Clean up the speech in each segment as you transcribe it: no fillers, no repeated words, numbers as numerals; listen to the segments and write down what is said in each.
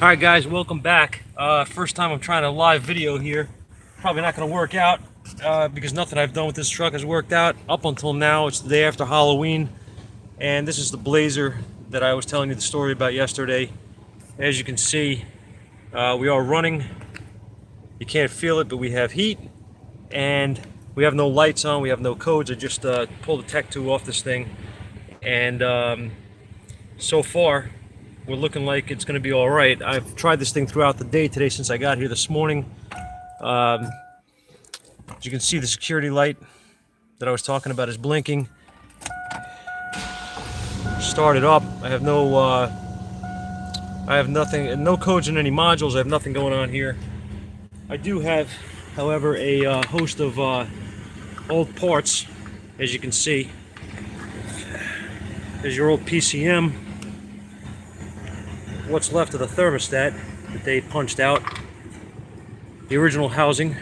Alright guys, welcome back. First time I'm trying a live video here. Probably not going to work out because nothing I've done with this truck has worked out up until now. It's the day after Halloween, and this is the Blazer that I was telling you the story about yesterday. As you can see, we are running. You can't feel it, but we have heat, and we have no lights on, we have no codes. I just pulled the Tech 2 off this thing, and so far we're looking like it's going to be all right. I've tried this thing throughout the day today since I got here this morning. As you can see, the security light that I was talking about is blinking. Started up. I have nothing, no codes in any modules. I have nothing going on here. I do have, however, a host of old parts, as you can see. There's your old PCM. What's left of the thermostat that they punched out, the original housing,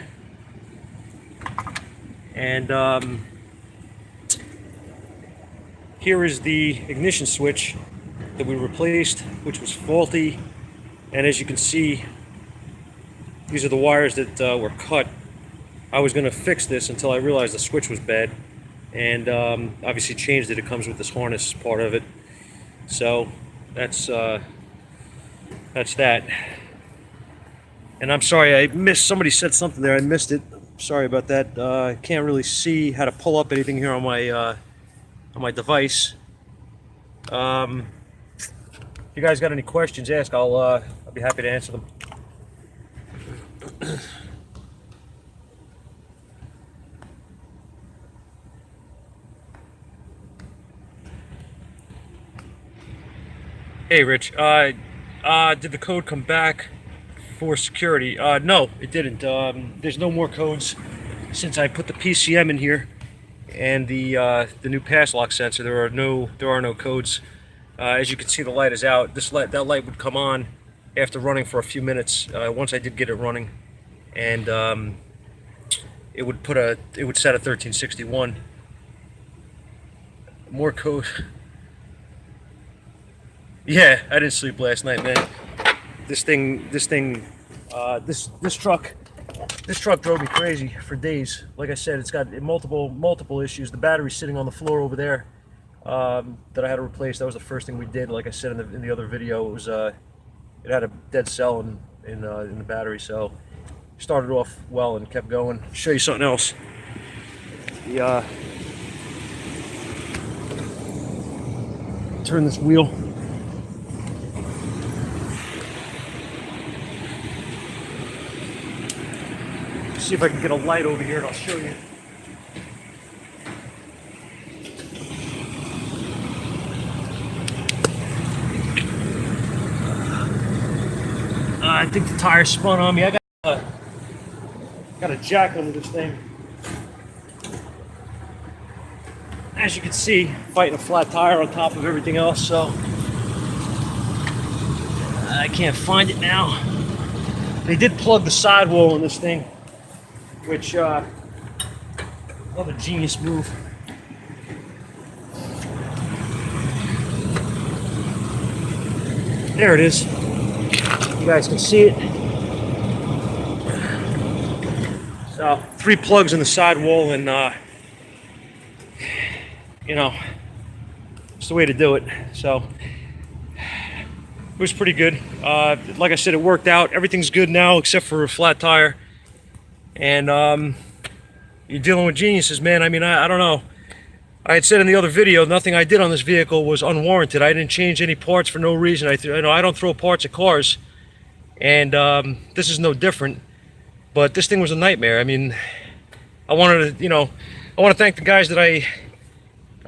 and here is the ignition switch that we replaced, which was faulty. And as you can see, these are the wires that were cut. I was going to fix this until I realized the switch was bad, and obviously changed it. It comes with this harness part of it, so that's that. And I'm sorry, I missed, somebody said something there, I missed it. Sorry about that. I can't really see how to pull up anything here on my device. If you guys got any questions, ask. I'll be happy to answer them. Hey Rich, did the code come back for security? No, it didn't. There's no more codes since I put the PCM in here and the new pass lock sensor. There are no codes. As you can see, the light is out. That light would come on after running for a few minutes. Once I did get it running, and it would set a 1361. More code. Yeah, I didn't sleep last night, man. This truck drove me crazy for days. Like I said, it's got multiple issues. The battery's sitting on the floor over there that I had to replace. That was the first thing we did. Like I said in the other video, it was it had a dead cell in the battery. So started off well and kept going. Show you something else. Turn this wheel. See if I can get a light over here and I'll show you. I think the tire spun on me. I got a jack under this thing. As you can see, fighting a flat tire on top of everything else, so I can't find it now. They did plug the sidewall in this thing, which another genius move. There it is. You guys can see it. So 3 plugs in the sidewall, and you know, it's the way to do it. So it was pretty good. Like I said, it worked out. Everything's good now except for a flat tire. And you're dealing with geniuses, man. I mean, I don't know. I had said in the other video, nothing I did on this vehicle was unwarranted. I didn't change any parts for no reason. I don't throw parts at cars, and this is no different. But this thing was a nightmare. I mean, I want to thank the guys that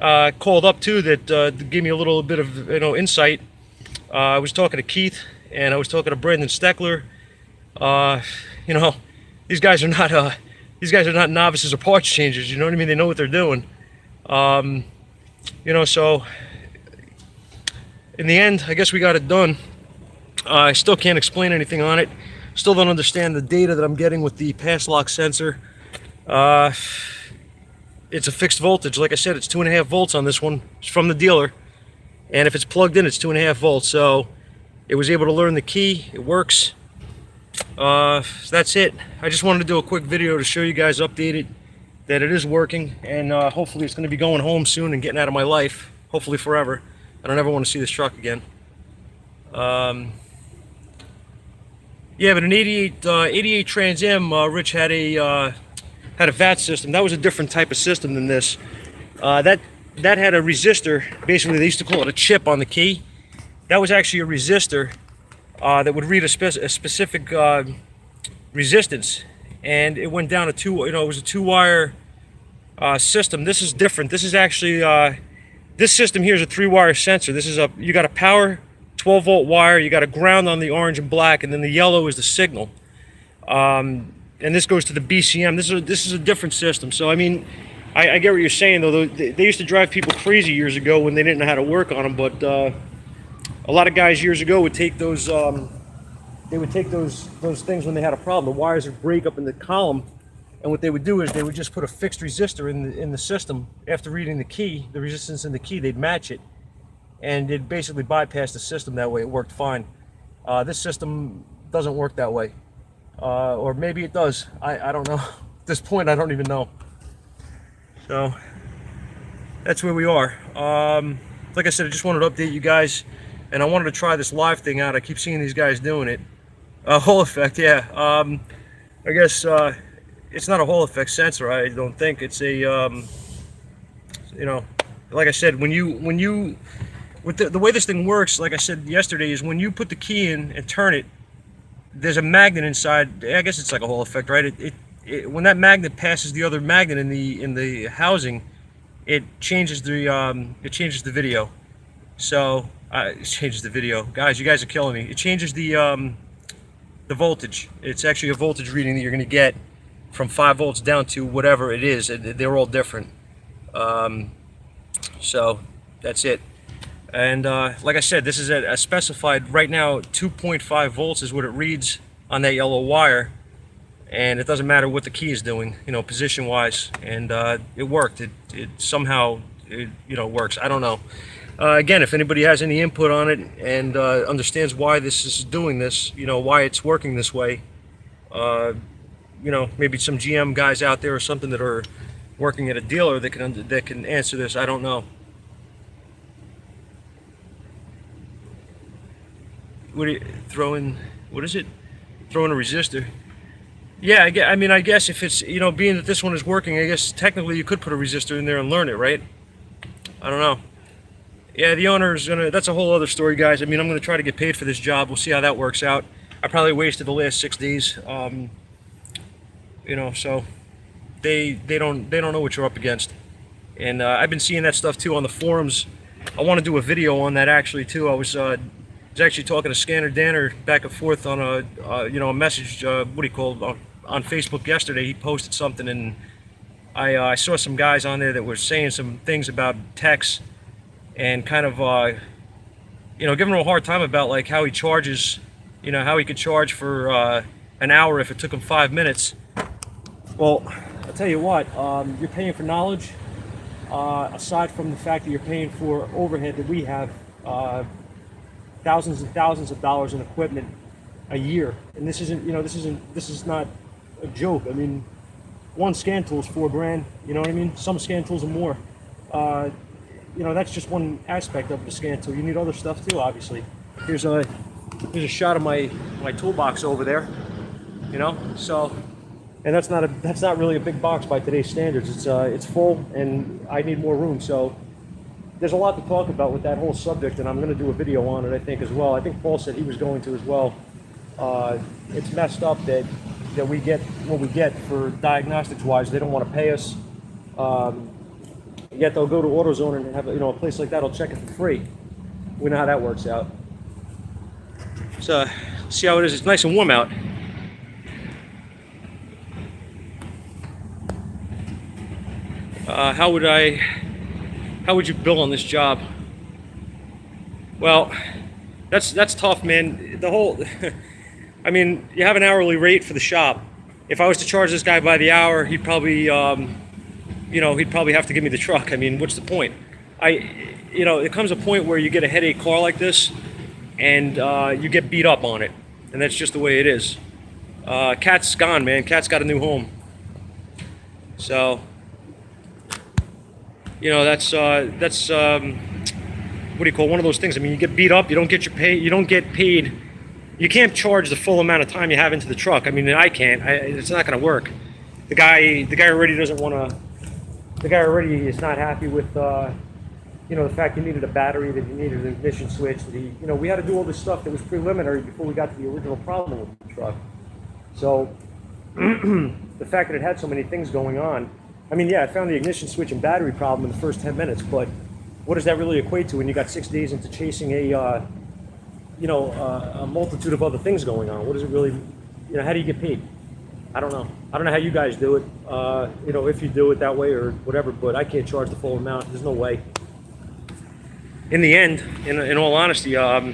I called up to that gave me a little bit of insight. I was talking to Keith, and I was talking to Brandon Steckler. These guys are not novices or parts changers. You know what I mean? They know what they're doing. So in the end, I guess we got it done. I still can't explain anything on it. Still don't understand the data that I'm getting with the pass lock sensor. It's a fixed voltage. Like I said, it's 2.5 volts on this one. It's from the dealer. And if it's plugged in, it's 2.5 volts. So It was able to learn the key. It works. So that's it. I just wanted to do a quick video to show you guys updated that it is working, and hopefully it's going to be going home soon and getting out of my life, hopefully forever. I don't ever want to see this truck again. Yeah, but an 88 Trans Am, Rich had a VAT system. That was a different type of system than this. That had a resistor. Basically, they used to call it a chip on the key. That was actually a resistor that would read a specific resistance, and it went down to it was a 2-wire system. This is different. This is actually this system here is a 3-wire sensor. This is you got a power 12-volt wire, you got a ground on the orange and black, and then the yellow is the signal. And this goes to the BCM. This is a different system. So I mean, I get what you're saying though. They used to drive people crazy years ago when they didn't know how to work on them. But a lot of guys years ago would take those. They would take those things when they had a problem. The wires would break up in the column, and what they would do is they would just put a fixed resistor in the system. After reading the key, the resistance in the key, they'd match it, and it basically bypassed the system that way. It worked fine. This system doesn't work that way, or maybe it does. I don't know. At this point, I don't even know. So that's where we are. Like I said, I just wanted to update you guys, and I wanted to try this live thing out. I keep seeing these guys doing it. Hall effect, yeah. I guess it's not a Hall effect sensor. I don't think it's a. You know, like I said, when you with the way this thing works, like I said yesterday, is when you put the key in and turn it, there's a magnet inside. I guess it's like a Hall effect, right? When that magnet passes the other magnet in the housing, it changes the video. So it changes the video. Guys, you guys are killing me. It changes the voltage. It's actually a voltage reading that you're going to get from 5 volts down to whatever it is. They're all different. So that's it. And like I said, this is a specified right now. 2.5 volts is what it reads on that yellow wire, and it doesn't matter what the key is doing, you know, position wise. And it worked. It somehow works. I don't know. Again, if anybody has any input on it and understands why this is doing this, why it's working this way, maybe some GM guys out there or something that are working at a dealer that can answer this. I don't know. What do you throw in? What is it? Throw in a resistor. Yeah, I guess if it's being that this one is working, I guess technically you could put a resistor in there and learn it, right? I don't know. Yeah, the owner is gonna. That's a whole other story, guys. I mean, I'm gonna try to get paid for this job. We'll see how that works out. I probably wasted the last 6 days. So they don't know what you're up against. And I've been seeing that stuff too on the forums. I want to do a video on that actually too. I was actually talking to Scanner Danner back and forth on a message. What do you call it, on Facebook yesterday? He posted something, and I saw some guys on there that were saying some things about Tex, and kind of giving him a hard time about like how he charges, how he could charge for an hour if it took him 5 minutes. Well, I'll tell you what, you're paying for knowledge. Aside from the fact that you're paying for overhead that we have, thousands and thousands of dollars in equipment a year, and this is not a joke. I mean, one scan tool is $4 grand. You know what I mean? Some scan tools are more. That's just one aspect of the scan tool. You need other stuff too, obviously. Here's a shot of my toolbox over there. So, and that's not really a big box by today's standards. It's full, and I need more room. So there's a lot to talk about with that whole subject, and I'm going to do a video on it, I think, as well. I think Paul said he was going to as well. It's messed up that we get what we get for diagnostics wise. They don't want to pay us. Yet they'll go to AutoZone and have a place like that will check it for free. We know how that works out. So see how it is. It's nice and warm out. How would you bill on this job? Well, that's tough, man. The whole, I mean, you have an hourly rate for the shop. If I was to charge this guy by the hour, he'd probably, he'd probably have to give me the truck. I mean, what's the point? It comes a point where you get a headache car like this, and you get beat up on it, and that's just the way it is. Cat's gone, man. Cat's got a new home. So, you know, that's what do you call one of those things? I mean, you get beat up, you don't get your pay, you don't get paid. You can't charge the full amount of time you have into the truck. I mean, I can't. It's not going to work. The guy already doesn't want to. The guy already is not happy with, you know, the fact he needed a battery, that he needed an ignition switch, that he, you know, we had to do all this stuff that was preliminary before we got to the original problem with the truck. So, the fact that it had so many things going on, I mean, yeah, I found the ignition switch and battery problem in the first 10 minutes, but what does that really equate to when you got 6 days into chasing a, you know, a multitude of other things going on? What does it really, you know, how do you get paid? I don't know. I don't know how you guys do it, you know, if you do it that way or whatever, but I can't charge the full amount. There's no way. In the end, in all honesty, no,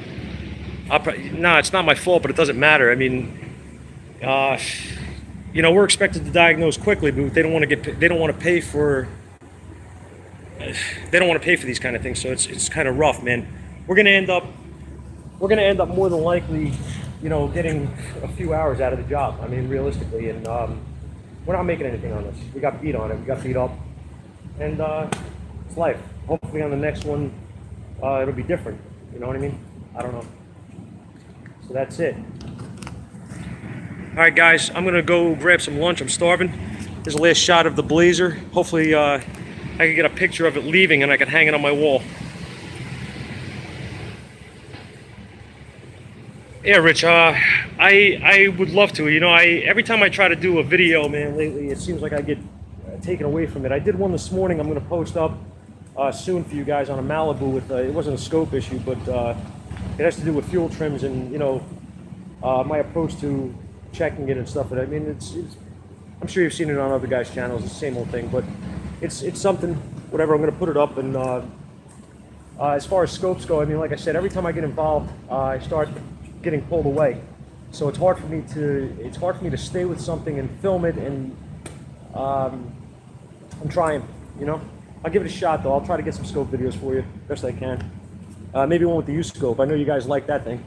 it's not my fault, but it doesn't matter. I mean, you know, we're expected to diagnose quickly, but they don't want to get, they don't want to pay for these kind of things. So it's kind of rough, man. We're gonna end up more than likely, you know, getting a few hours out of the job. I mean, realistically, and we're not making anything on this. We got beat on it. We got beat up, and it's life. Hopefully, on the next one, it'll be different. You know what I mean? I don't know. So that's it. All right, guys. I'm gonna go grab some lunch. I'm starving. Here's the last shot of the Blazer. Hopefully, I can get a picture of it leaving, and I can hang it on my wall. Yeah, Rich, I would love to. You know, every time I try to do a video, man, lately, it seems like I get taken away from it. I did one this morning. I'm going to post up soon for you guys on a Malibu with, it wasn't a scope issue, but it has to do with fuel trims and, you know, my approach to checking it and stuff. But I mean, it's I'm sure you've seen it on other guys' channels, it's the same old thing, but it's something, whatever, I'm going to put it up. And as far as scopes go, I mean, like I said, every time I get involved, I start getting pulled away, so it's hard for me to stay with something and film it, and I'm trying, you know. I'll give it a shot though. I'll try to get some scope videos for you best I can. Maybe one with the U-scope. I know you guys like that thing.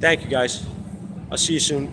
Thank you, guys. I'll see you soon.